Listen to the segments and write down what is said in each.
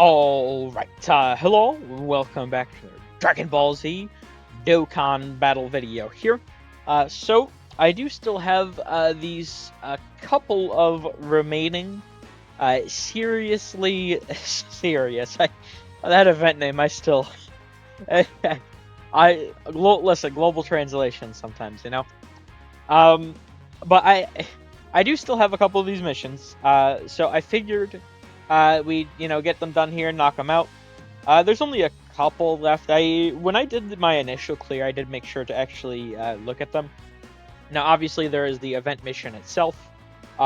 Alright, hello, welcome back to the Dragon Ball Z Dokkan battle video here. So, I do still have these couple of remaining seriously serious. That event name, I still... listen, global translation sometimes, you know? Um, but I do still have a couple of these missions, so I figured we get them done here, knock them out. There's only a couple left. When I did my initial clear, I did make sure to actually look at them. Now, obviously, there is the event mission itself,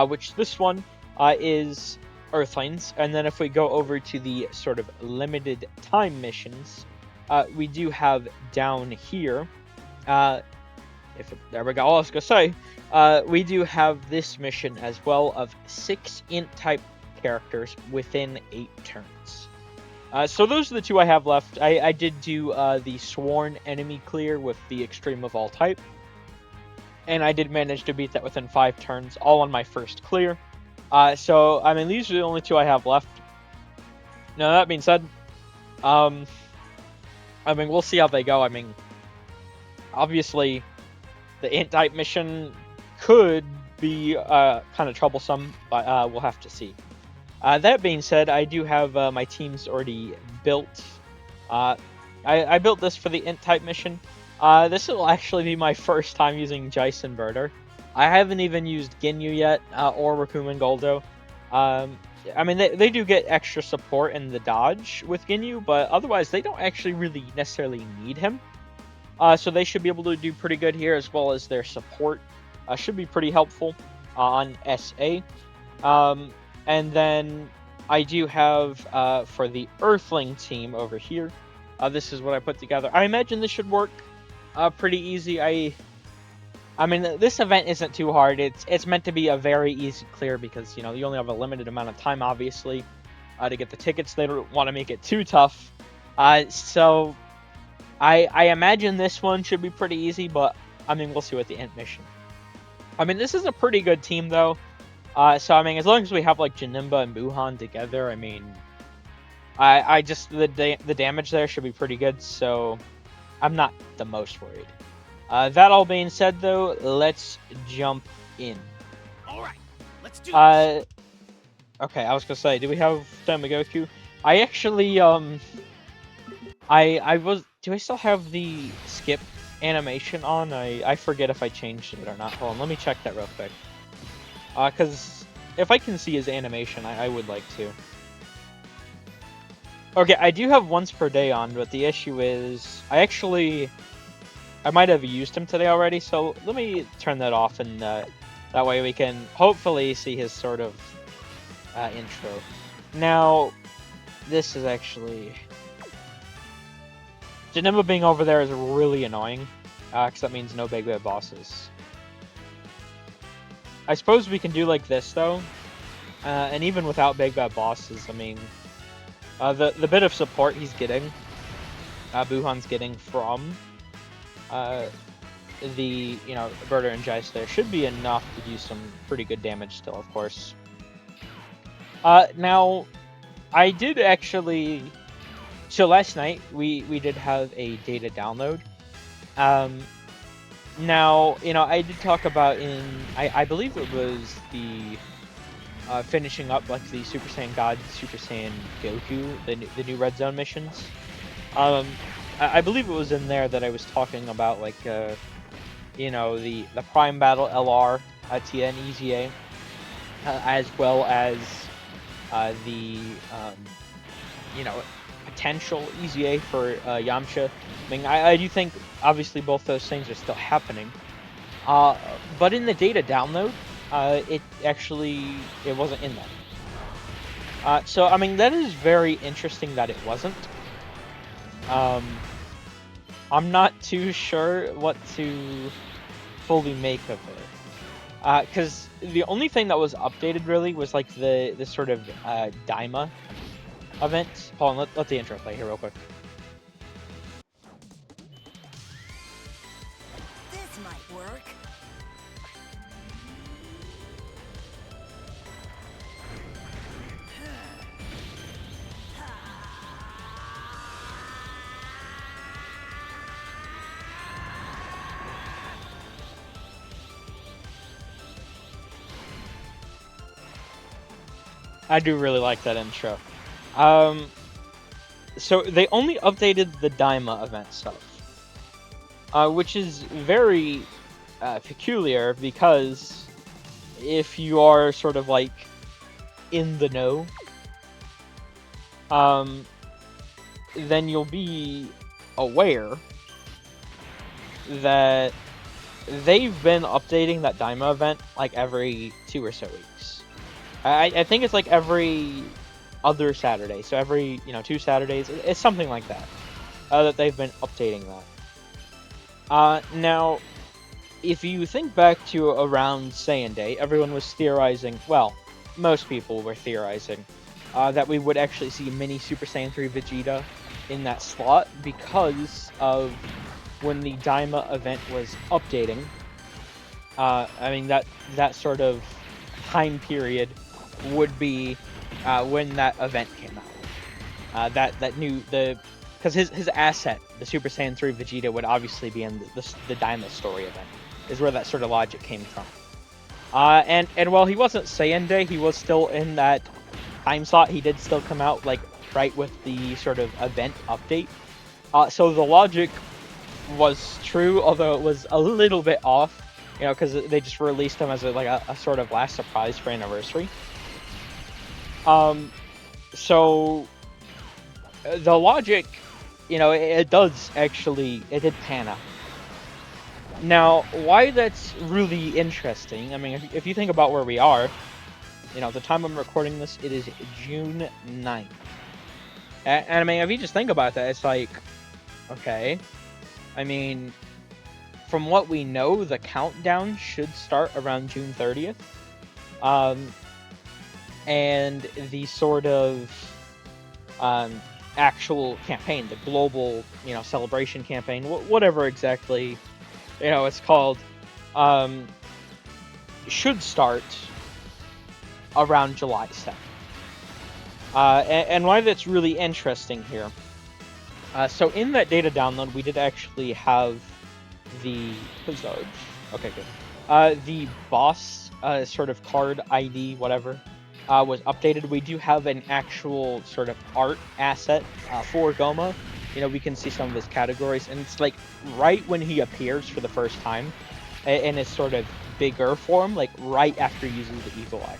which this one is Earthlings, and then if we go over to the sort of limited time missions, we do have down here. There we go. I was gonna say, we do have this mission as well of 6 int type characters within 8 turns. So those are the two I have left. I did do the Sworn Enemy clear with the Extreme of All type, and I did manage to beat that within 5 turns, all on my first clear. So I mean, these are the only two I have left. Now that being said, I mean, we'll see how they go. I mean, obviously, the int type mission could be kind of troublesome, but we'll have to see. That being said, I do have my teams already built. I built this for the int type mission. This will actually be my first time using Jice Inverter. I haven't even used Ginyu yet, or Rakumen Goldo. I mean, they do get extra support in the dodge with Ginyu, but otherwise they don't actually really necessarily need him. So they should be able to do pretty good here, as well as their support should be pretty helpful on SA. And then I do have, for the Earthling team over here, this is what I put together. I imagine this should work pretty easy. I mean, this event isn't too hard. It's meant to be a very easy clear because, you only have a limited amount of time, obviously, to get the tickets. They don't want to make it too tough. So I imagine this one should be pretty easy, but, I mean, we'll see with the int mission. I mean, this is a pretty good team, though. So, I mean, as long as we have, like, Janemba and Buhan together, I mean, I just, the damage there should be pretty good, so I'm not the most worried. That all being said, though, let's jump in. Alright, let's do this. Okay, I was gonna say, do we have Goku? I actually, do I still have the skip animation on? I forget if I changed it or not. Hold on, let me check that real quick. Because if I can see his animation, I would like to. Okay, I do have once per day on, but the issue is, I might have used him today already, so let me turn that off, and that way we can hopefully see his sort of intro. Now, this is actually... Janemba being over there is really annoying, because that means no big bad bosses. I suppose we can do like this, though, and even without big bad bosses, I mean, the bit of support he's getting, Buhan's getting from the, Berta and Jice there should be enough to do some pretty good damage still, of course. Now, I did actually... So last night, we did have a data download. Now, I did talk about I believe it was the finishing up, like, the Super Saiyan God, Super Saiyan Goku, the new Red Zone missions. I believe it was in there that I was talking about, like, the Prime Battle LR, TN, EZA, as well as the, potential EZA for Yamcha. I mean, I do think, obviously, both those things are still happening. But in the data download, it wasn't in there. So, I mean, that is very interesting that it wasn't. I'm not too sure what to fully make of it. Because the only thing that was updated, really, was, like, the sort of Daima event. Hold on, let the intro play here real quick. This might work. I do really like that intro. Um, so they only updated the Daima event stuff, which is very peculiar because if you are sort of like in the know, um, then you'll be aware that they've been updating that Daima event like every 2 or so weeks. I think it's like every other Saturday, so every 2 Saturdays, it's something like that. That they've been updating that. Now, if you think back to around Saiyan Day, everyone was theorizing. Well, most people were theorizing that we would actually see mini Super Saiyan 3 Vegeta in that slot because of when the Daima event was updating. I mean that sort of time period would be when that event came out. That new the because his asset, the Super Saiyan 3 Vegeta, would obviously be in the Daima story event. Is where that sort of logic came from. And while he wasn't Saiyan Day, he was still in that time slot. He did still come out like right with the sort of event update. So the logic was true, although it was a little bit off. Because they just released him as a sort of last surprise for anniversary. So the logic, it did pan out. Now, why that's really interesting, I mean, if you think about where we are, the time I'm recording this, it is June 9th. And I mean, if you just think about that, it's like, okay, I mean, from what we know, the countdown should start around June 30th. And the sort of actual campaign, the global, celebration campaign, whatever exactly, it's called, should start around July 7th. And why that's really interesting here. So in that data download, we did actually have the okay, good. The boss sort of card ID, whatever, was updated. We do have an actual sort of art asset for Goma. We can see some of his categories, and it's like right when he appears for the first time in his sort of bigger form, like right after he uses the Eagle Eye.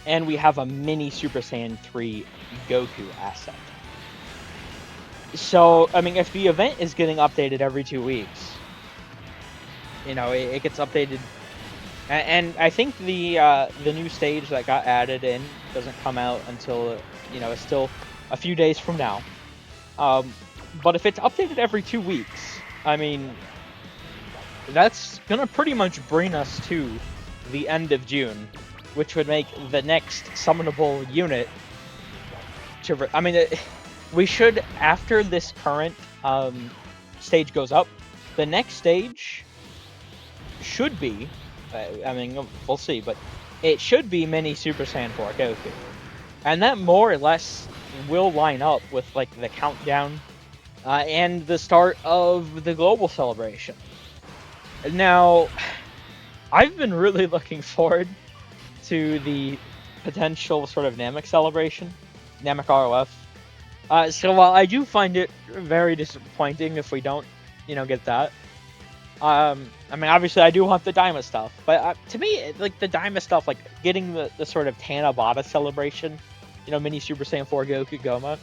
And we have a mini Super Saiyan 3 Goku asset. So, I mean, if the event is getting updated every 2 weeks, it gets updated. And I think the new stage that got added in doesn't come out until, it's still a few days from now. But if it's updated every 2 weeks, I mean, that's gonna pretty much bring us to the end of June, which would make the next summonable unit I mean, we should, after this current stage goes up, the next stage should be, I mean, we'll see, but it should be mini Super Saiyan 4 Goku. And that more or less will line up with, like, the countdown and the start of the global celebration. Now, I've been really looking forward to the potential sort of Namek celebration, Namek ROF. So while I do find it very disappointing if we don't, get that. I mean, obviously I do want the Daima stuff, but to me, like, the Daima stuff, like, getting the sort of Tanabata celebration, mini Super Saiyan 4 Goku Goma,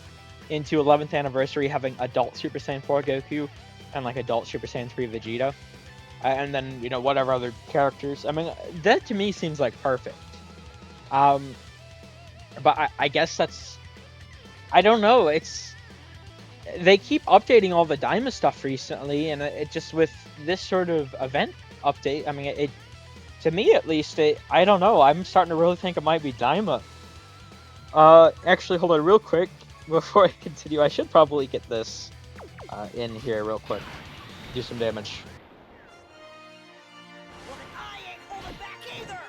into 11th anniversary, having adult Super Saiyan 4 Goku, and, like, adult Super Saiyan 3 Vegeta, and then, whatever other characters. I mean, that to me seems like perfect. But I guess that's... I don't know, they keep updating all the Daima stuff recently, and it just, with this sort of event update, I mean, it to me at least, I don't know, I'm starting to really think it might be Daima. Actually, hold on real quick, before I continue, I should probably get this in here real quick, do some damage. Well, then I ain't holding back either.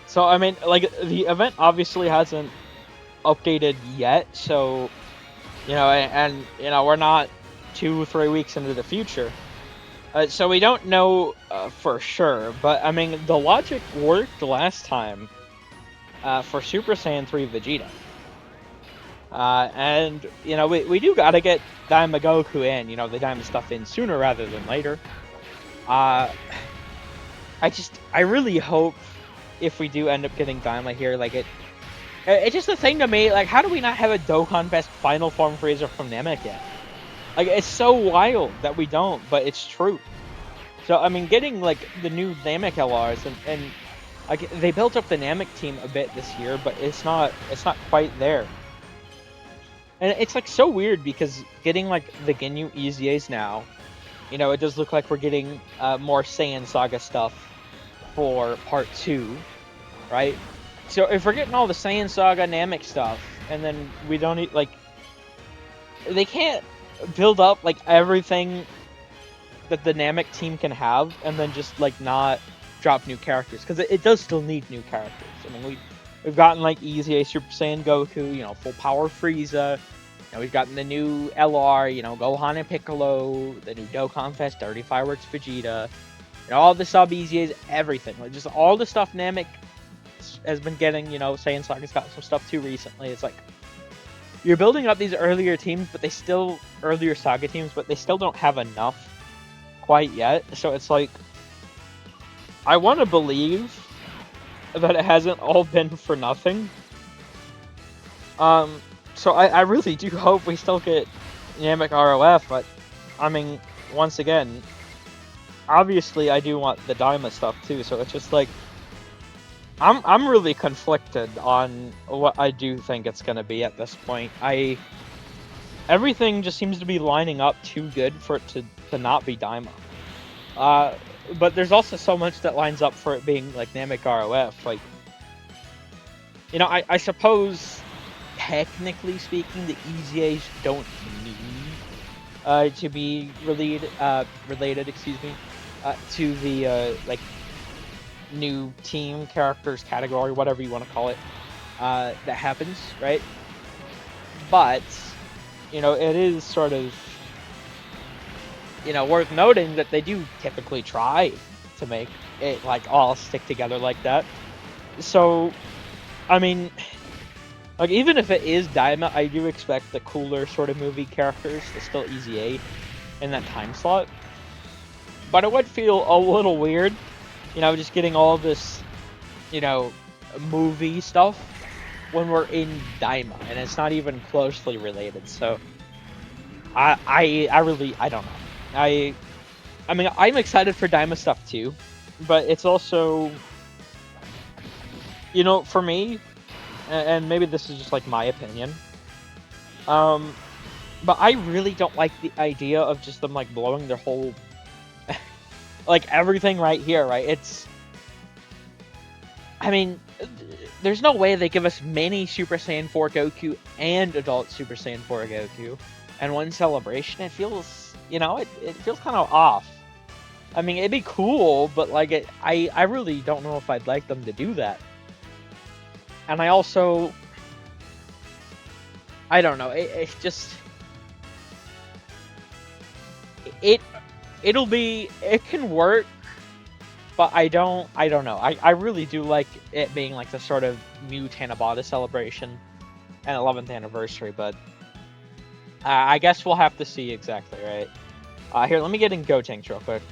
So I mean, like the event obviously hasn't updated yet, so and we're not 2 3 weeks into the future, so we don't know for sure. But I mean, the logic worked last time for Super Saiyan 3 Vegeta, and we do gotta get Daima Goku in, the Daima stuff in sooner rather than later. Uh, I really hope if we do end up getting Daima here, like it's just a thing to me, like, how do we not have a Dokkan Best Final Form Freezer from Namek yet? Like, it's so wild that we don't, but it's true. So, I mean, getting, like, the new Namek LRs, and like, they built up the Namek team a bit this year, but it's not quite there. And it's, like, so weird, because getting, like, the Ginyu EZAs now, it does look like we're getting more Saiyan Saga stuff for Part 2, right? So if we're getting all the Saiyan Saga Namek stuff, and then we don't need, like, they can't build up, like, everything that the Namek team can have, and then just, like, not drop new characters, because it does still need new characters. I mean, we've gotten, like, EZA Super Saiyan Goku, full power Frieza, we've gotten the new LR, Gohan and Piccolo, the new Dokkan Fest 30 Fireworks Vegeta, all the sub EZAs, everything, like, just all the stuff Namek has been getting, Saiyan Saga's got some stuff too recently. It's like, you're building up these earlier teams, but earlier Saga teams, but they still don't have enough quite yet. So it's like, I want to believe that it hasn't all been for nothing. So I really do hope we still get Namek ROF, but I mean, once again, obviously I do want the Daima stuff too, so it's just like, I'm really conflicted on what I do think it's gonna be at this point. Everything just seems to be lining up too good for it to not be Daima. But there's also so much that lines up for it being like Namek ROF. Like, I suppose technically speaking, the EZAs don't need to be related, to the like new team characters category, whatever you want to call it, that happens, right? But it is sort of worth noting that they do typically try to make it like all stick together like that. So I mean, like, even if it is Daima, I do expect the cooler sort of movie characters to still EZA in that time slot. But it would feel a little weird, just getting all this, movie stuff when we're in Daima, and it's not even closely related. So I really, I don't know. I mean, I'm excited for Daima stuff too, but it's also, for me, and maybe this is just like my opinion, but I really don't like the idea of just them like blowing their whole like everything right here, right? I mean, there's no way they give us mini Super Saiyan 4 Goku and adult Super Saiyan 4 Goku and one celebration. It feels, it feels kind of off. I mean, it'd be cool, but like I really don't know if I'd like them to do that. And I also, I don't know, it's just, it can work, but I don't know. I really do like it being like the sort of Mew Tanabata celebration and 11th anniversary, but I guess we'll have to see exactly, right? Here, let me get in Gotenks real quick.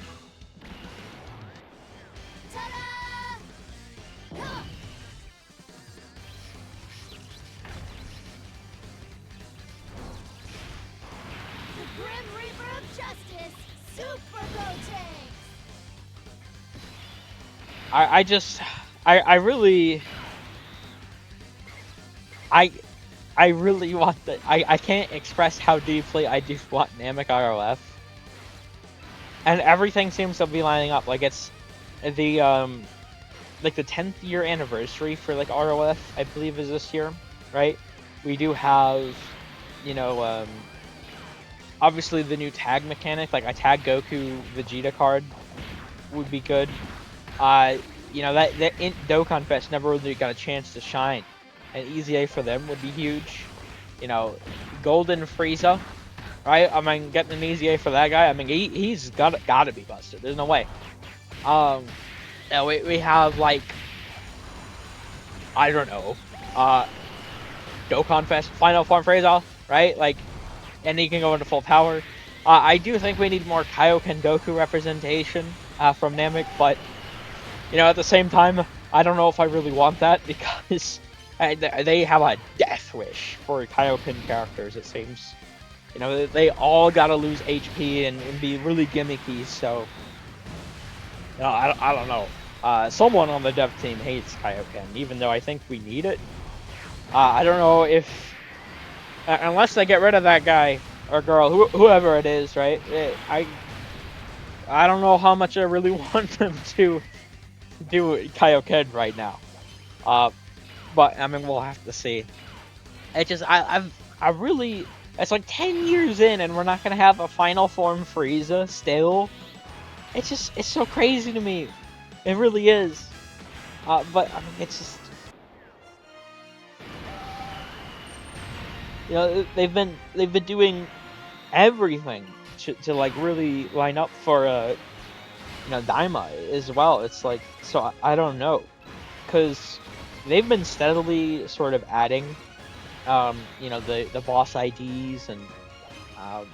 I really want the, I can't express how deeply I do want Namek ROF. And everything seems to be lining up. Like, it's the, like the 10th year anniversary for like ROF, I believe is this year, right? We do have, obviously the new tag mechanic, like a tag Goku Vegeta card would be good. you know, that in Dokkan Fest never really got a chance to shine. An easy A for them would be huge. You know, Golden Frieza, right? I mean, getting an easy A for that guy. I mean, he's gotta be busted. There's no way. Yeah, we have like, I don't know, Dokkan Fest Final Form Frieza, right? Like, and he can go into full power. I do think we need more Kaioken Goku representation from Namek, but you know, at the same time, I don't know if I really want that because they have a death wish for Kaioken characters. It seems, you know, they all gotta lose HP and be really gimmicky. So, you know, I don't know. Someone on the dev team hates Kaioken, even though I think we need it. I don't know if unless they get rid of that guy or girl, whoever it is, right? I don't know how much I really want them to do Kaioken right now. But I mean, we'll have to see. It just I really, it's like 10 years in and we're not gonna have a final form Frieza still. It's so crazy to me. It really is. But I mean, it's just, you know, they've been doing everything to like really line up for you know, Daima as well. It's like, so I don't know, because they've been steadily sort of adding you know, the boss IDs and um,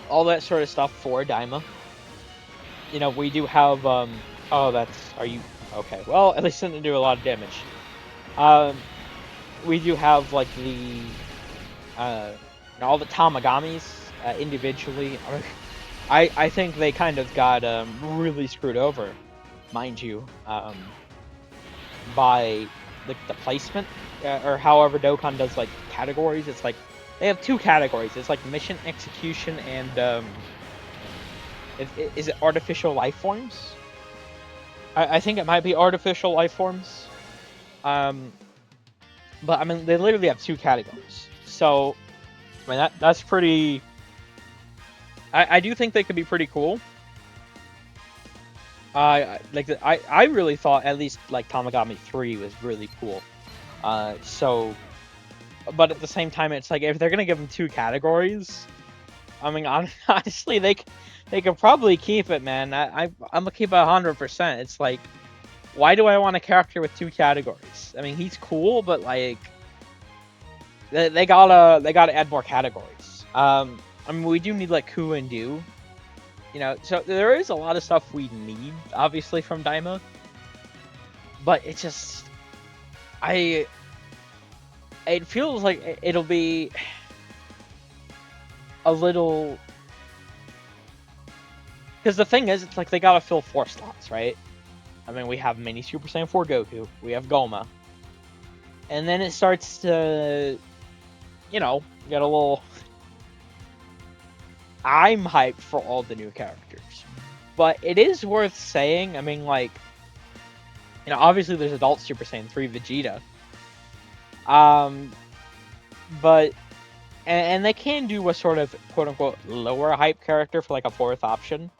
all that sort of stuff for Daima. You know, we do have oh, that's, are you okay? Well, at least it didn't do a lot of damage. We do have like the you know, all the Tamagamis individually. I think they kind of got really screwed over, mind you, by the placement or however Dokkan does like categories. It's like they have two categories. It's like mission execution and is it artificial life forms? I think it might be artificial life forms. But I mean, they literally have two categories. So I mean, that's pretty. I do think they could be pretty cool. I really thought at least like Tamagami 3 was really cool. So, but at the same time, it's like if they're gonna give them two categories, I mean, honestly, they could probably keep it, man. I'm gonna keep it 100%. It's like, why do I want a character with two categories? I mean, he's cool, but like, they gotta add more categories. I mean, we do need like Ku and Do. You know, so there is a lot of stuff we need, obviously, from Daima. But it just, it feels like it'll be a little, because the thing is, it's like they gotta fill 4 slots, right? I mean, we have Mini Super Saiyan 4 Goku, we have Goma, and then it starts to, you know, get a little. I'm hyped for all the new characters, but it is worth saying. I mean, like, you know, obviously there's Adult Super Saiyan 3 Vegeta, but and they can do a sort of quote unquote lower hype character for like a 4th option,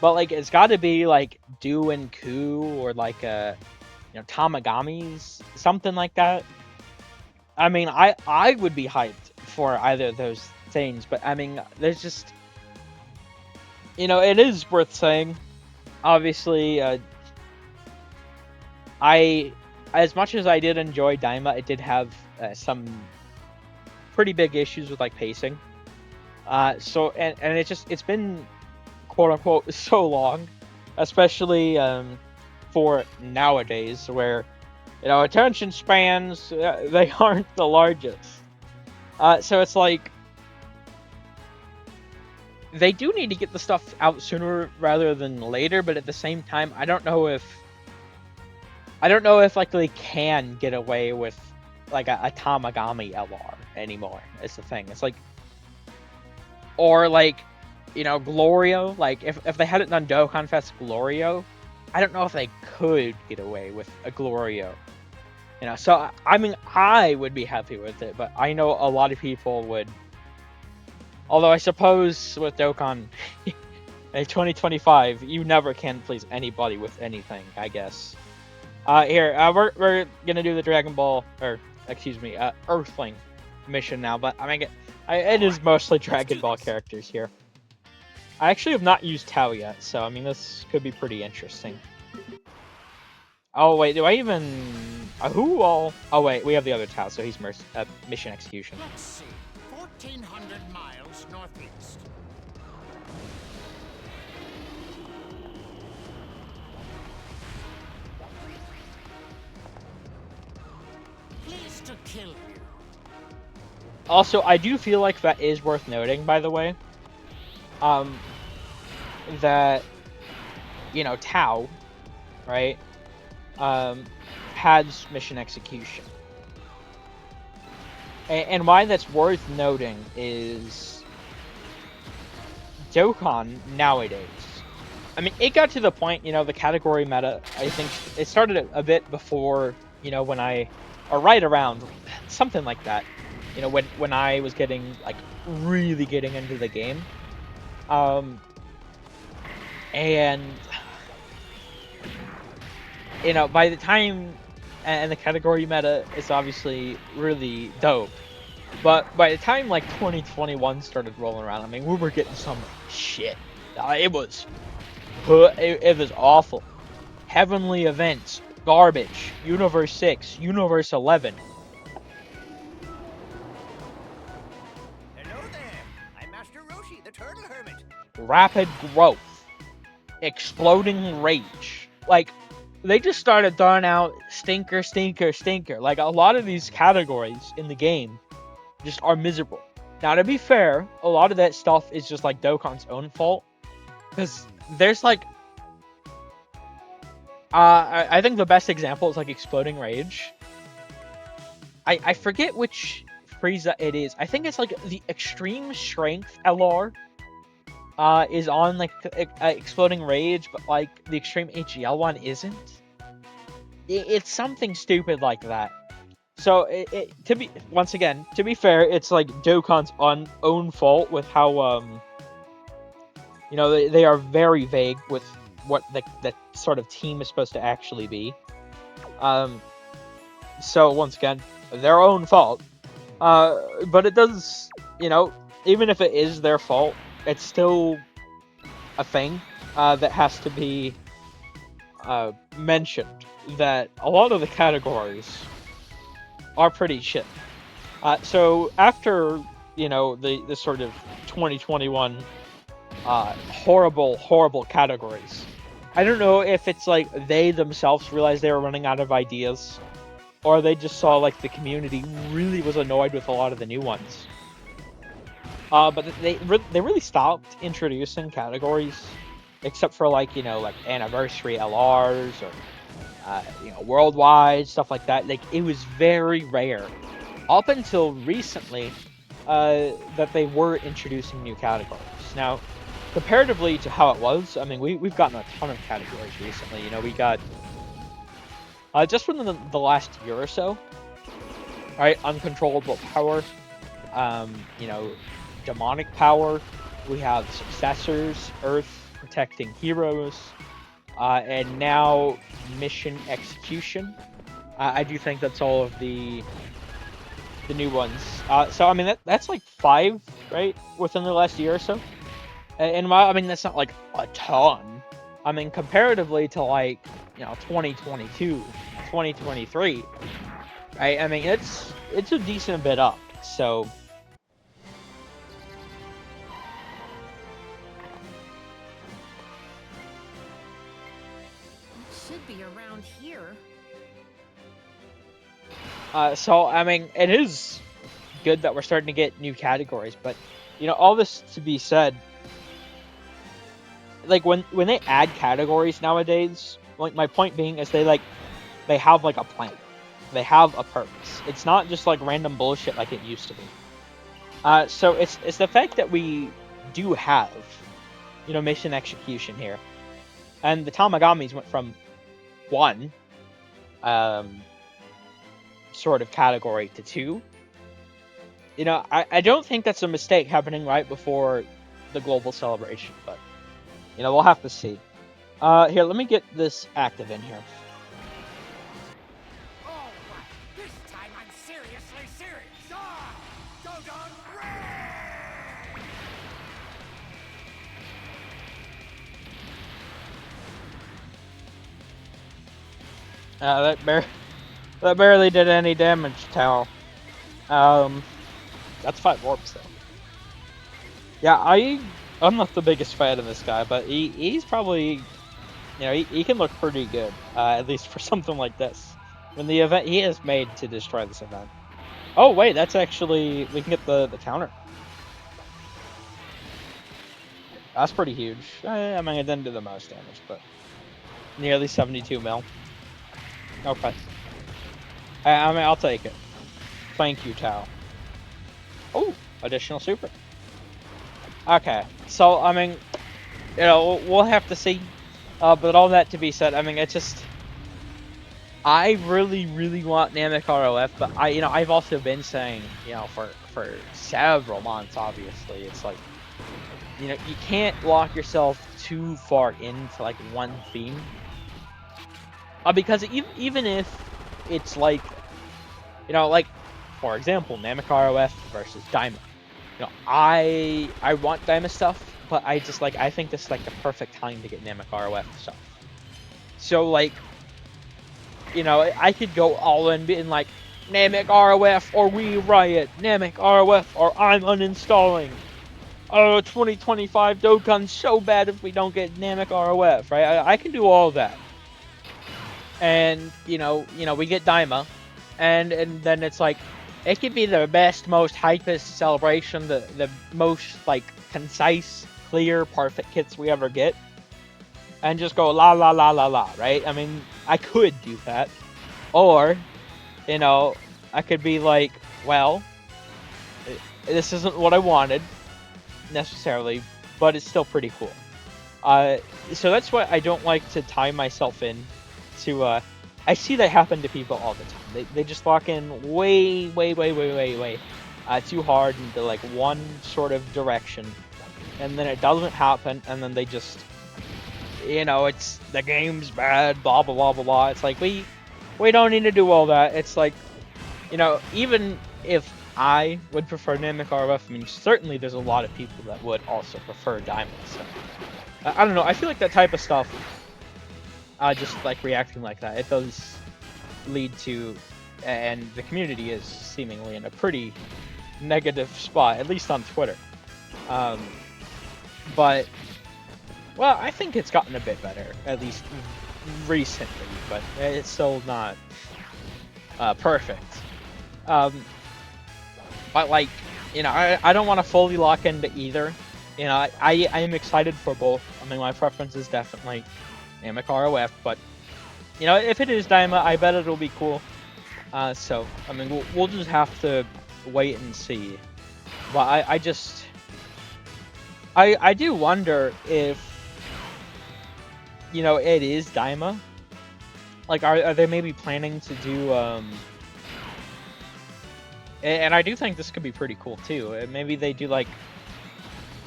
but like it's got to be like Do and Ku or like you know, Tamagamis, something like that. I mean, I would be hyped for either of those things, but I mean, there's just, you know, it is worth saying. Obviously, as much as I did enjoy Daima, it did have some pretty big issues with like pacing. So and it's been quote unquote so long, especially for nowadays where, you know, attention spans they aren't the largest. So it's like they do need to get the stuff out sooner rather than later, but at the same time, I don't know if like they can get away with like a Tamagami LR anymore. It's the thing. It's like, or like, you know, Glorio. Like if they hadn't done Dokkan Fest Glorio, I don't know if they could get away with a Glorio. You know, so I mean, I would be happy with it, but I know a lot of people would. Although I suppose with Dokkan in 2025, you never can please anybody with anything, I guess. Here, we're gonna do the Dragon Ball, or excuse me, Earthling mission now. But I mean, it is mostly Dragon Ball characters here. I actually have not used Tao yet, so I mean, this could be pretty interesting. Oh wait, do I even who all? Oh wait, we have the other Tao, so he's mission execution. Let's see. 1,400 miles northeast. Pleased to kill you. Also, I do feel like that is worth noting, by the way. That Tao, right? Has mission execution. And why that's worth noting is Dokkan nowadays. I mean, it got to the point, the category meta, I think it started a bit before, when or right around, something like that, when I was really getting into the game. And by the time, and the category meta is obviously really dope, but by the time 2021 started rolling around, I mean, we were getting some shit. It was awful. Heavenly events, garbage. Universe 6, Universe 11. Hello there. I'm Master Roshi, the Turtle Hermit. Rapid growth. Exploding rage. They just started throwing out stinker, stinker, stinker. A lot of these categories in the game just are miserable. Now, to be fair, a lot of that stuff is just Dokkan's own fault. Because there's I think the best example is Exploding Rage. I forget which Frieza it is. I think it's the Extreme Strength LR is on Exploding Rage, but the Extreme HGL one isn't. It's something stupid like that. So to be fair, it's Dokkan's own fault with how they are very vague with what the sort of team is supposed to actually be. So once again, their own fault. But it does, even if it is their fault, it's still a thing that has to be mentioned, that a lot of the categories are pretty shit. So after, the sort of 2021 horrible categories, I don't know if it's they themselves realized they were running out of ideas, or they just saw the community really was annoyed with a lot of the new ones. But they really stopped introducing categories, except for anniversary LRs or worldwide stuff like that. It was very rare, up until recently, that they were introducing new categories. Now, comparatively to how it was, I mean, we've gotten a ton of categories recently. We got just within the last year or so, right? Uncontrollable power, demonic power. We have successors, Earth protecting heroes, and now mission execution. I do think that's all of the new ones. So I mean that's 5, right, within the last year or so. And while I mean that's not a ton, I mean comparatively to 2022, 2023, right? I mean it's a decent bit up. So Should be around here. So I mean it is good that we're starting to get new categories, but all this to be said, when they add categories nowadays, my point being is they have a plan, they have a purpose. It's not just random bullshit like it used to be. So it's the fact that we do have mission execution here, and the Tamagamis went from one sort of category to 2. I don't think that's a mistake happening right before the global celebration, but we'll have to see. Here, let me get this active in here. seriously serious. Die! Dokkan, ring! That barely did any damage, Tao. That's 5 orbs though. Yeah, I'm not the biggest fan of this guy, but he's probably, you know, he can look pretty good, at least for something like this. When the event he is made to destroy this event. Oh wait, that's actually, we can get the counter. That's pretty huge. I mean, it didn't do the most damage, but nearly 72 mil. Okay. I mean, I'll take it. Thank you, Tao. Oh, additional super. Okay, so, I mean, you know, we'll have to see. But all that to be said, I mean, it's just... I really, really want Namek ROF, but I've also been saying, you know, for several months, obviously, it's like, you know, you can't lock yourself too far into, like, one theme. Because even if it's like, you know, like, for example, Namek ROF versus Daima. You know, I want Daima stuff, but I think this is like the perfect time to get Namek ROF stuff. So like, you know, I could go all in being like, Namek ROF or we riot, Namek ROF or I'm uninstalling. Oh, 2025 Dokkan's so bad if we don't get Namek ROF, right? I can do all that. And you know, we get Daima, and then it's like, it could be the best, most hypest celebration, the most like concise, clear, perfect kits we ever get, and just go la la la la la, right? I mean, I could do that, or, you know, I could be like, well, this isn't what I wanted necessarily, but it's still pretty cool. So that's why I don't like to tie myself in to, I see that happen to people all the time. They just lock in way too hard into like one sort of direction, and then it doesn't happen, and then they just, you know, it's the game's bad, blah blah blah blah blah. It's like we don't need to do all that. It's like, you know, even if I would prefer Namek RF, I mean, certainly there's a lot of people that would also prefer Diamond. So I don't know. I feel like that type of stuff, just like reacting like that, it does lead to, and the community is seemingly in a pretty negative spot, at least on Twitter. But, well, I think it's gotten a bit better, at least recently, but it's still not perfect. But like, you know, I don't want to fully lock into either. You know, I am excited for both. I mean, my preference is definitely Namek ROF, but, you know, if it is Daima, I bet it'll be cool. So, I mean, we'll just have to wait and see. But I just... I do wonder if, you know, it is Daima. Like, are they maybe planning to do, and I do think this could be pretty cool, too. Maybe they do, like,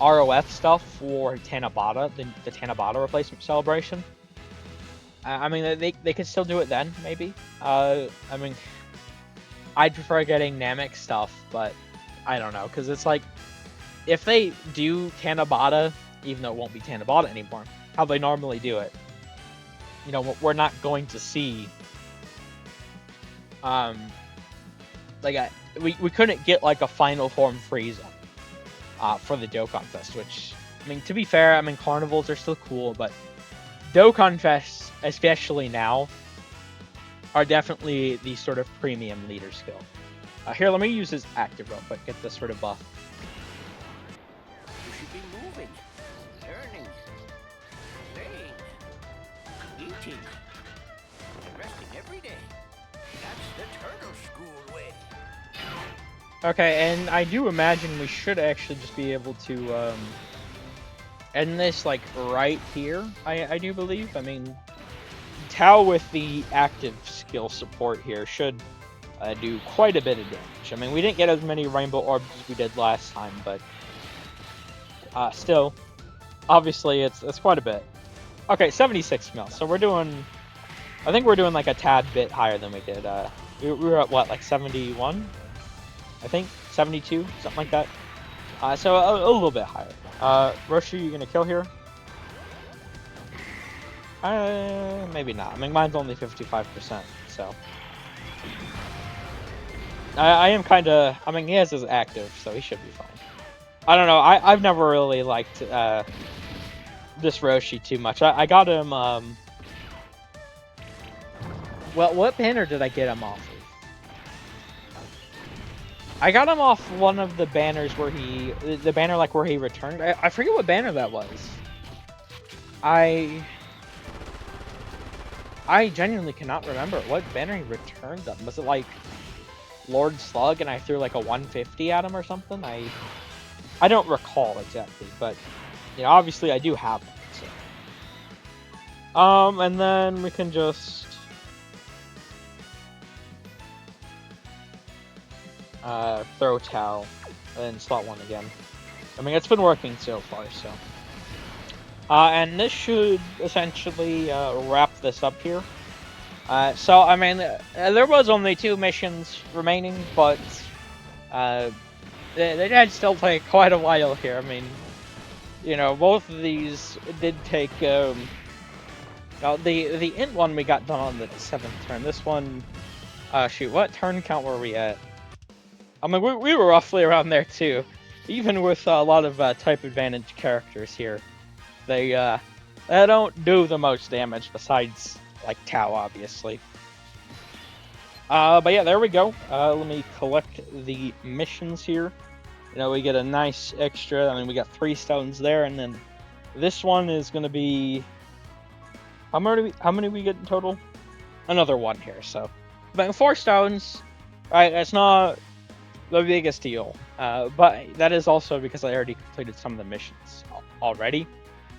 ROF stuff for Tanabata, the Tanabata replacement celebration. I mean, they could still do it then, maybe. I mean, I'd prefer getting Namek stuff, but I don't know, because it's like, if they do Tanabata, even though it won't be Tanabata anymore, how they normally do it, you know, we're not going to see, like, we couldn't get, like, a final form Frieza, for the Dokkan Fest, which, I mean, to be fair, I mean, carnivals are still cool, but Dokkan Fests, especially now, are definitely the sort of premium leader skill. Here, let me use his active real quick, get this sort of buff. You should be moving, learning, playing, eating, and resting every day. That's the Turtle School way. Okay, and I do imagine we should actually just be able to, end this, like, right here, I do believe. I mean, Tao with the active skill support here should do quite a bit of damage. I mean, we didn't get as many rainbow orbs as we did last time, but still, obviously, it's quite a bit. Okay, 76 mil, so we're doing I think we're doing like a tad bit higher than we did. We were at what, like 71? I think 72, something like that. So a little bit higher. Roshi, you gonna kill here? Maybe not. I mean, mine's only 55%, so. I am kind of. I mean, he has his active, so he should be fine. I don't know. I've never really liked this Roshi too much. I got him. Well, what banner did I get him off of? I got him off one of the banners where the banner like where he returned. I forget what banner that was. I genuinely cannot remember what banner he returned them. Was it like Lord Slug and I threw like a 150 at him or something? I don't recall exactly, but you know, obviously I do have them. So. And then we can just throw towel and slot one again. I mean, it's been working so far, so. And this should essentially wrap this up here. So, I mean, there was only 2 missions remaining, but they did still take quite a while here. I mean, you know, both of these did take. The int one we got done on the 7th turn. This one, shoot, what turn count were we at? I mean, we were roughly around there too. Even with a lot of type advantage characters here, they don't do the most damage besides like Tau, obviously. But yeah, there we go. Let me collect the missions here. You know, we get a nice extra. I mean, we got 3 stones there, and then this one is gonna be how many we get in total? Another 1 here. So, but 4 stones. Right, that's not the biggest deal. But that is also because I already completed some of the missions already.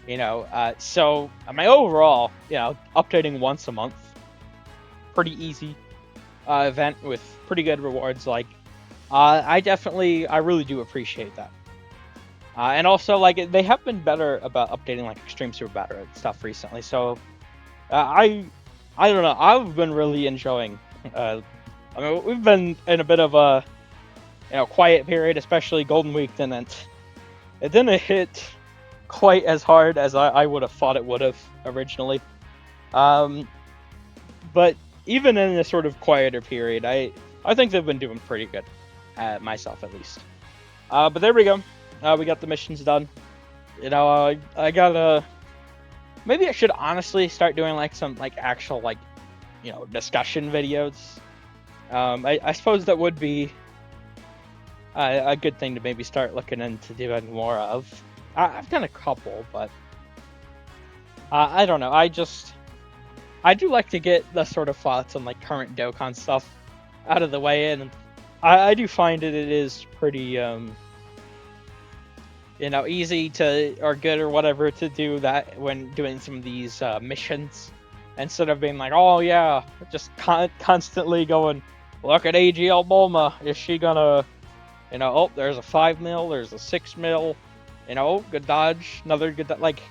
You know, so I mean, overall, you know, updating once a month, pretty easy event with pretty good rewards. Like, I really do appreciate that. And also, like, they have been better about updating like Extreme Super Battle and stuff recently. So, I don't know. I've been really enjoying. I mean, we've been in a bit of a quiet period, especially Golden Week it didn't hit quite as hard as I would have thought it would have originally. But even in this sort of quieter period, I think they've been doing pretty good, myself at least. But there we go. We got the missions done. You know, I gotta. Maybe I should honestly start doing like some like actual like, you know, discussion videos. I suppose that would be a good thing to maybe start looking into doing more of. I've done a couple, but I don't know. I do like to get the sort of thoughts on like current Dokkan stuff out of the way, and I do find it is pretty you know, easy to or good or whatever to do that when doing some of these missions, instead of being like, oh yeah, just constantly going, look at AGL Bulma, is she gonna, you know, oh, there's a 5 mil, there's a 6 mil, you know, good dodge, another good like,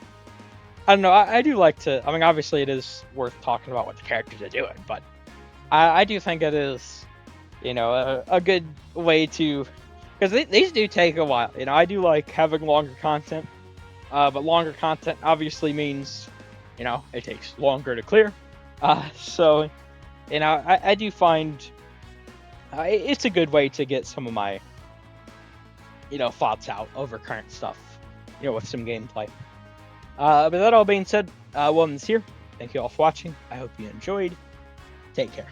I don't know, I do like to, I mean, obviously it is worth talking about what the characters are doing, but I do think it is, you know, a good way to, because these do take a while, you know, I do like having longer content, but longer content obviously means, you know, it takes longer to clear, so, you know, I do find it's a good way to get some of my, you know, thoughts out over current stuff, you know, with some gameplay. But that all being said, William's here. Thank you all for watching. I hope you enjoyed. Take care.